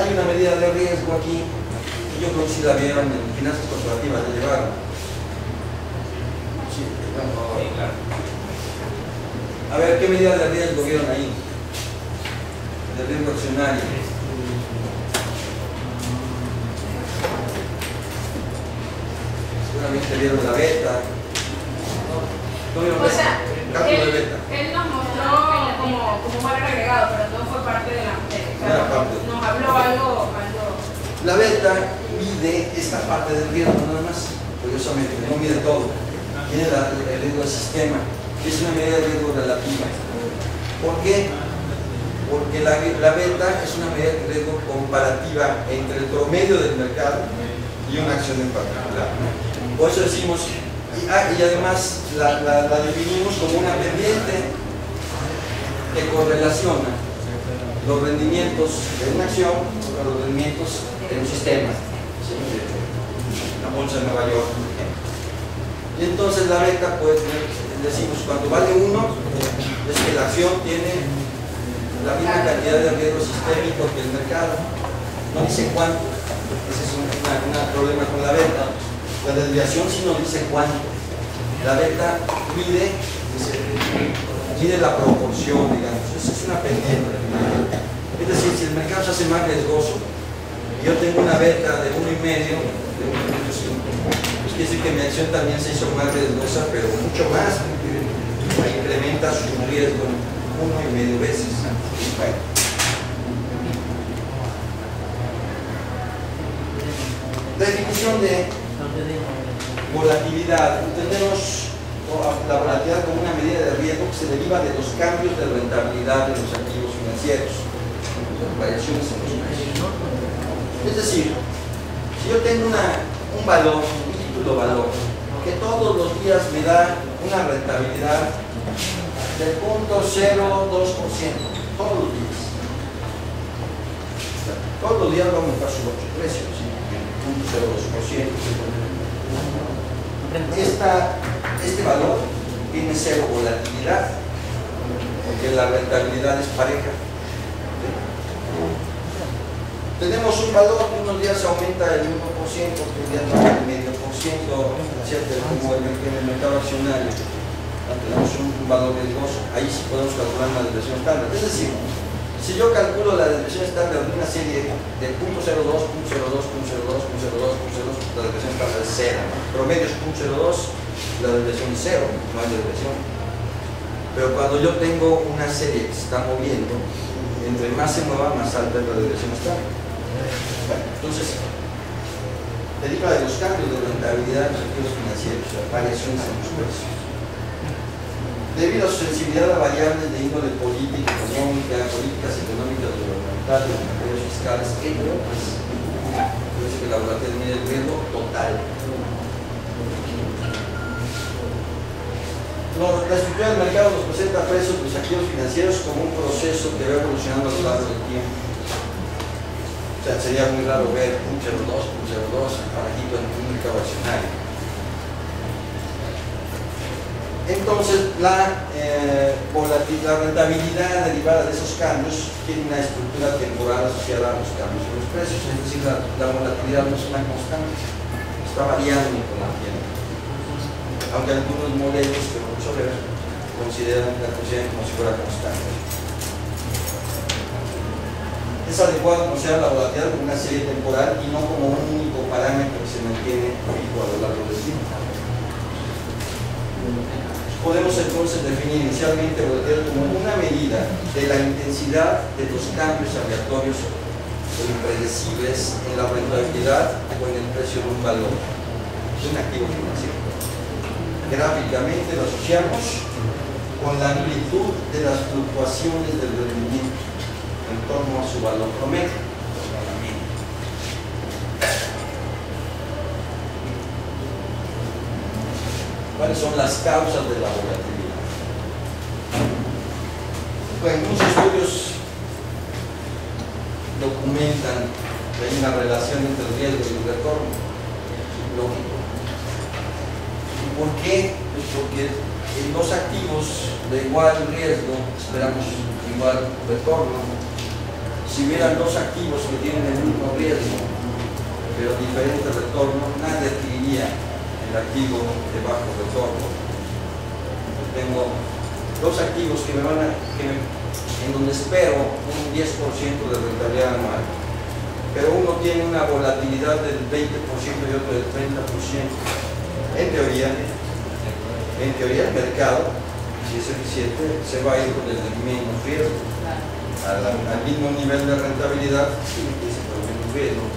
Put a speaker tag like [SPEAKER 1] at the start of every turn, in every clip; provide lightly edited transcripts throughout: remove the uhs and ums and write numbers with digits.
[SPEAKER 1] hay una medida de riesgo aquí, y yo creo que si la vieron en finanzas corporativas, la llevaron. Sí, claro. A ver, ¿qué medida de riesgo vieron ahí? De riesgo accionario. Seguramente vieron la beta.
[SPEAKER 2] O sea,
[SPEAKER 1] cálculo de beta.
[SPEAKER 2] Él nos mostró como valor agregado, pero no fue parte de la nos habló algo.
[SPEAKER 1] La beta mide esta parte del riesgo nada más, curiosamente, no mide todo. Tiene el riesgo del sistema, que es una medida de riesgo relativa. ¿Por qué? Porque la beta es una medida de riesgo comparativa entre el promedio del mercado y una acción en particular. Por eso decimos, y además la definimos como una pendiente que correlaciona los rendimientos de una acción con los rendimientos de un sistema, ¿sí? La bolsa de Nueva York, por ejemplo. Y entonces la beta, pues, decimos, cuando vale 1, es que la acción tiene la misma cantidad de riesgo sistémico que el mercado. No dice cuánto. Ese es un problema con la beta. La desviación sí no dice cuánto. La beta mide la proporción, digamos. Esa es una pendiente. Es decir, si el mercado se hace más riesgoso y yo tengo una beta de 1,5, de 1,5, pues quiere decir que mi acción también se hizo más riesgosa, pero mucho más, porque incrementa su riesgo 1,5 veces. Bueno. Definición de volatilidad. Entendemos la volatilidad como una medida de riesgo que se deriva de los cambios de rentabilidad de los activos financieros, las variaciones en los precios. Es decir, si yo tengo un valor, un título valor, que todos los días me da una rentabilidad del 0.02%, todos los días. Todos los días va a aumentar su precio, ¿sí? 0.02%. Este valor tiene cero volatilidad, porque la rentabilidad es pareja. ¿Sí? Tenemos un valor que unos días aumenta el 1%, otros días aumenta el 0.5%, ¿cierto? Como en el mercado accionario. Tenemos un valor riesgoso, ahí sí podemos calcular una desviación estándar. Es decir, si yo calculo la desviación estándar de una serie de 0.02, 0.02, 0.02, 0.02, 0.02, la desviación estándar es 0. Promedio es 0.02, la desviación es 0, no hay desviación. Pero cuando yo tengo una serie que se está moviendo, entre más se mueva, más alta es la desviación estándar. Bueno, entonces, deriva de los cambios de rentabilidad de los activos financieros, variaciones en los precios. Debido a su sensibilidad a variables de índole política, económica, políticas económicas, gubernamentales, materias fiscales, entre otras, parece que la volatilidad mide el riesgo total. La estructura del mercado nos presenta precios de los activos financieros como un proceso que va evolucionando a lo largo del tiempo. O sea, sería muy raro ver 0.02, 0.02 parejito en un mercado accionario. Entonces, la rentabilidad derivada de esos cambios tiene una estructura temporal asociada a los cambios en los precios, es decir, la volatilidad no es una constante, está variando con el tiempo. Aunque algunos modelos que vamos a ver consideran la consideran como si fuera constante. Es adecuado considerar la volatilidad como una serie temporal y no como un único parámetro que se mantiene fijo a lo largo del tiempo. Podemos entonces definir inicialmente volatilidad como una medida de la intensidad de los cambios aleatorios o impredecibles en la rentabilidad o en el precio de un valor de un activo financiero. Gráficamente lo asociamos con la amplitud de las fluctuaciones del rendimiento en torno a su valor promedio. ¿Cuáles son las causas de la volatilidad? Bueno, muchos estudios documentan que hay una relación entre el riesgo y el retorno. Lógico. ¿Y por qué? Pues porque en dos activos de igual riesgo esperamos igual retorno. si hubieran dos activos que tienen el mismo riesgo, pero diferente retorno, nadie adquiriría el activo de bajo retorno. Tengo dos activos en donde espero un 10% de rentabilidad anual, pero uno tiene una volatilidad del 20% y otro del 30%. En teoría el mercado, si es eficiente, se va a ir con el menos riesgo. Al mismo nivel de rentabilidad, sí, es el menos riesgo,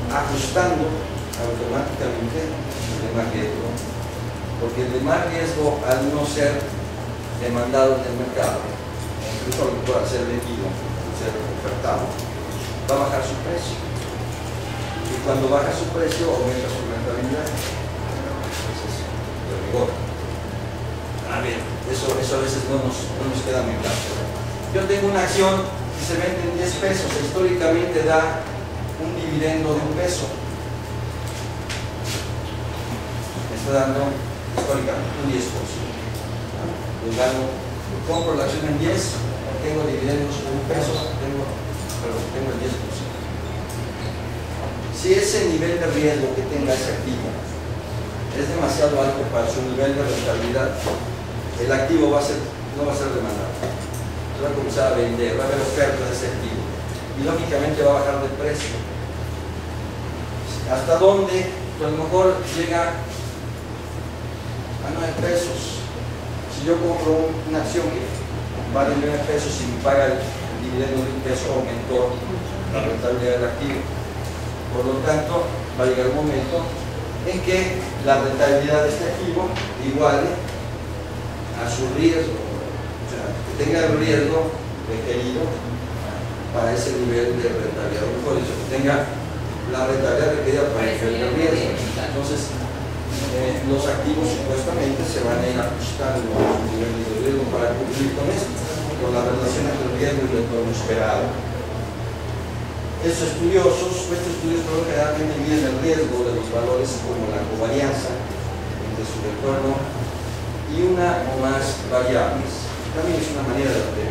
[SPEAKER 1] ajustando automáticamente el de más riesgo, porque el de más riesgo, al no ser demandado en el mercado, incluso lo que pueda ser vendido, ser ofertado, va a bajar su precio, y cuando baja su precio aumenta su rentabilidad. Entonces, de rigor. Eso a veces no nos queda muy claro. Yo tengo una acción que se vende en 10 pesos, históricamente da un dividendo de $1. Me está dando históricamente un 10%. Yo compro la acción en 10, tengo dividendos de $1, tengo el 10%. Si ese nivel de riesgo que tenga ese activo es demasiado alto para su nivel de rentabilidad, el activo no va a ser demandado. Se va a comenzar a vender, va a haber oferta de ese activo y lógicamente va a bajar de precio. ¿Hasta dónde? Pues a lo mejor llega a 9 pesos. Si yo compro una acción que vale 9 pesos y me paga el dividendo de $1, aumentó la rentabilidad del activo. Por lo tanto, va a llegar un momento en que la rentabilidad de este activo iguale a su riesgo, o sea, que tenga el riesgo requerido para ese nivel de rentabilidad, o mejor dicho, que tenga la rentabilidad requerida para el nivel de riesgo. Entonces, los activos supuestamente se van a ir ajustando a su nivel de riesgo para cumplir con esto, con la relación entre el riesgo y el retorno esperado. Estos estudios generalmente miden el riesgo de los valores como la covarianza entre su retorno y una o más variables. También es una manera de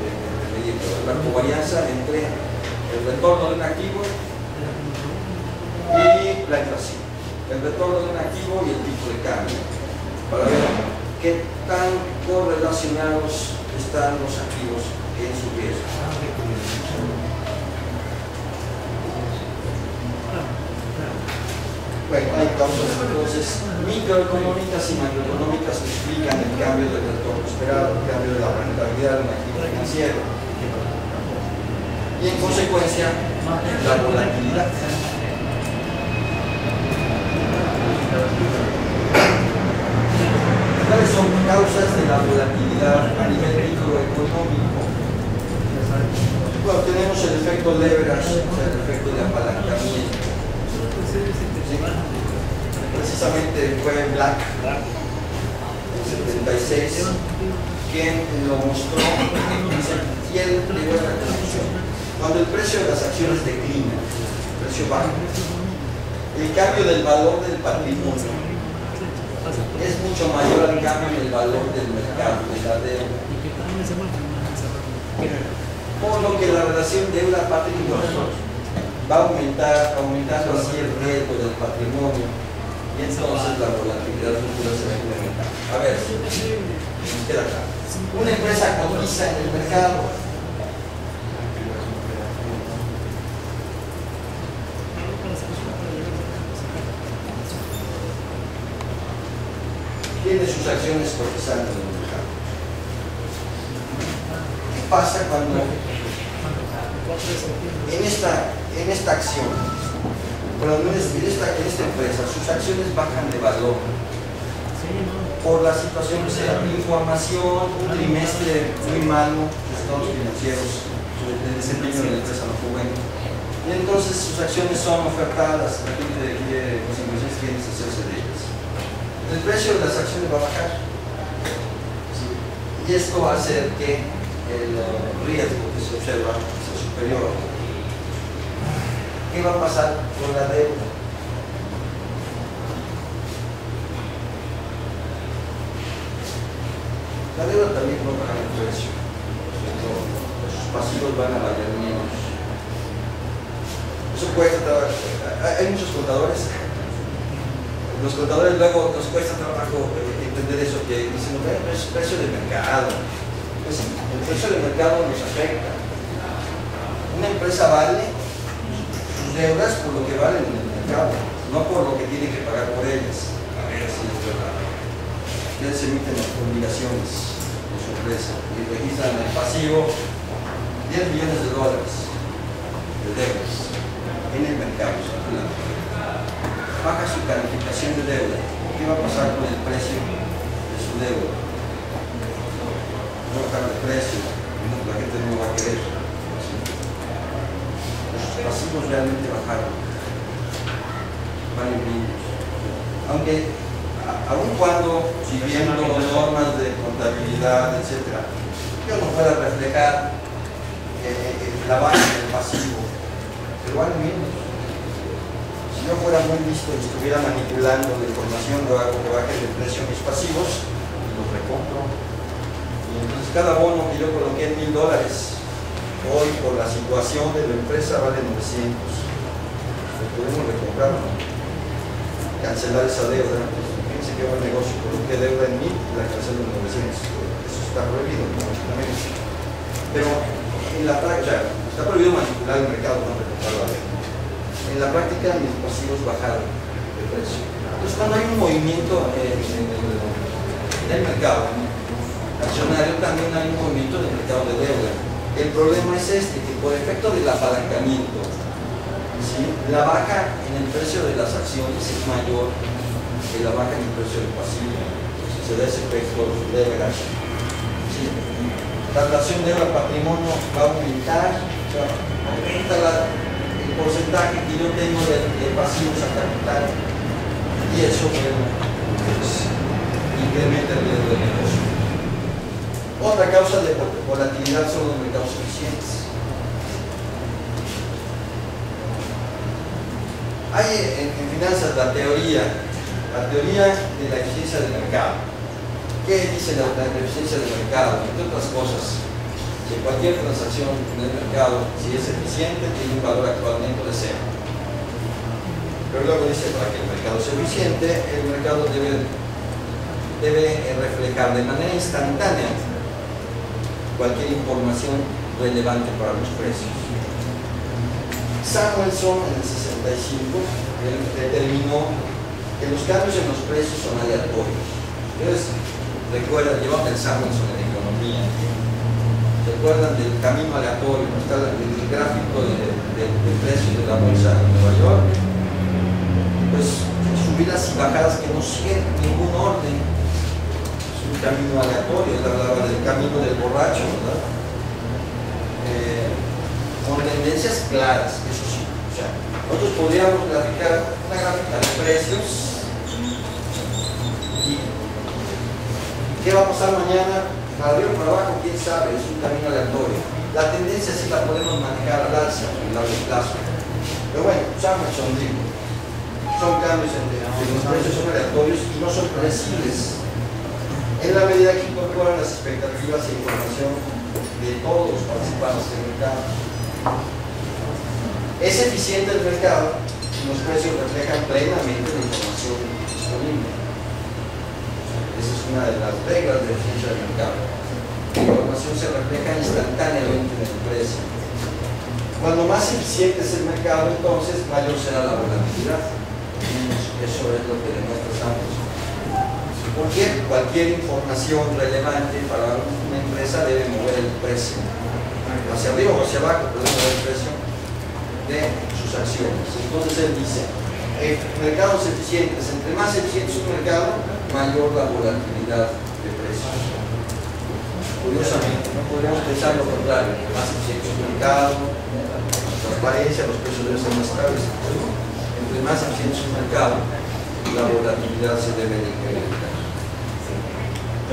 [SPEAKER 1] medir la covarianza entre el retorno de un activo y la inflación, el retorno de un activo y el tipo de cambio, para ver qué tan correlacionados están los activos en su riesgo. Bueno, hay causas entonces microeconómicas y macroeconómicas que explican el cambio del retorno esperado, el cambio de la rentabilidad de un activo financiero y en consecuencia la volatilidad. ¿Cuáles son causas de la volatilidad a nivel microeconómico? Bueno, tenemos el efecto leverage, o sea, el efecto de apalancamiento. ¿Sí? Precisamente fue Black en 76 quien lo mostró. Y él llegó a esta conclusión: cuando el precio de las acciones declina, el precio baja, el cambio del valor del patrimonio es mucho mayor al cambio del valor del mercado, de la deuda, por lo que la relación deuda-patrimonio va aumentando así el riesgo del patrimonio, y entonces la volatilidad futura se va a incrementar. A ver, nos queda acá. Una empresa cotiza en el mercado. Tiene sus acciones cotizando en el mercado. ¿Qué pasa cuando en esta acción, bueno, en esta empresa, sus acciones bajan de valor por la situación que sea información, un trimestre muy malo, los estados financieros, el desempeño de la empresa no fue bueno, y entonces sus acciones son ofertadas, la gente quiere, los inversores quieren deshacerse de ellas. El precio de las acciones va a bajar, ¿sí? Y esto va a hacer que el riesgo que se observa sea superior. ¿Qué va a pasar con la deuda? La deuda también va a bajar el precio, sus pasivos van a valer menos, Eso cuesta trabajo. Hay muchos contadores. Los contadores luego nos cuesta trabajo entender eso, que dicen, no, es precio de mercado. Pues sí, el precio de mercado nos afecta. Una empresa vale sus deudas por lo que valen en el mercado, no por lo que tiene que pagar por ellas. A ver si es verdad. Ustedes emiten las obligaciones de su empresa y registran el pasivo $10 millones de deudas en el mercado circulante. Baja su calificación de deuda. ¿Qué va a pasar con el precio de su deuda? No va a bajar de precio, la gente no va a querer. Los pasivos realmente bajaron. Valen menos. Aunque, aun cuando, siguiendo normas de contabilidad, etc., yo no pueda reflejar la baja del pasivo, pero valen menos. Si yo fuera muy listo y estuviera manipulando la información, lo hago que baje el precio de mis pasivos y los recompro. Y entonces cada bono que yo coloqué en $1000, hoy por la situación de la empresa vale 900. Lo podemos recomprar, ¿no? Cancelar esa deuda. Fíjense que buen negocio, coloqué deuda en 1000 y la cancelo en 900. Eso está prohibido, lógicamente. Pero en la práctica, está prohibido manipular el mercado, no recomprar la deuda. En la práctica mis pasivos bajaron de precio. Entonces cuando hay un movimiento en el mercado accionario, también hay un movimiento en el mercado de deuda. El problema es este, que por efecto del apalancamiento, ¿sí?, la baja en el precio de las acciones es mayor que la baja en el precio del pasivo. Se da ese efecto leverage. ¿Sí? La relación deuda-patrimonio va a aumentar, aumenta el porcentaje que yo tengo de pasivos a capital, y eso, bueno, pues, incrementa el riesgo del negocio. Otra causa de volatilidad son los mercados eficientes. Hay en finanzas la teoría de la eficiencia del mercado. ¿Qué dice la eficiencia del mercado? Entre otras cosas, que cualquier transacción en el mercado, si es eficiente, tiene un valor actualmente de 0. Pero luego dice, para que el mercado sea eficiente, el mercado debe reflejar de manera instantánea cualquier información relevante para los precios. Samuelson en el 65 determinó que los cambios en los precios son aleatorios. Ustedes recuerdan, llevan el Samuelson en economía. ¿Se acuerdan del camino aleatorio? Está el gráfico de precios de la bolsa de Nueva York. Pues subidas y bajadas que no siguen ningún orden. Es un camino aleatorio. Él hablaba del camino del borracho, ¿verdad? Con tendencias claras, eso sí. O sea, nosotros podríamos graficar una gráfica de precios y ¿qué va a pasar mañana? Para arriba o para abajo, quién sabe, es un camino aleatorio. La tendencia sí la podemos manejar al alza, en largo plazo. Pero bueno, Samuelson dijo, son cambios en los precios son aleatorios y no son predecibles. En la medida que incorporan las expectativas e información de todos los participantes del mercado. Es eficiente el mercado y los precios reflejan plenamente la información disponible. Esa es una de las reglas de eficiencia del mercado. La información se refleja instantáneamente en el precio. Cuando más eficiente es el mercado, entonces mayor será la volatilidad. Eso es lo que demuestra Samuelson. Porque cualquier información relevante para una empresa debe mover el precio. Hacia arriba o hacia abajo puede mover el precio de sus acciones. Entonces él dice, mercados eficientes, entre más eficiente es un mercado, mayor la volatilidad de precios. Curiosamente, no podríamos pensar lo contrario, entre más eficiente es un mercado, transparencia, los precios deben ser más estables. Entre más eficiente es un mercado, la volatilidad se debe de incrementar.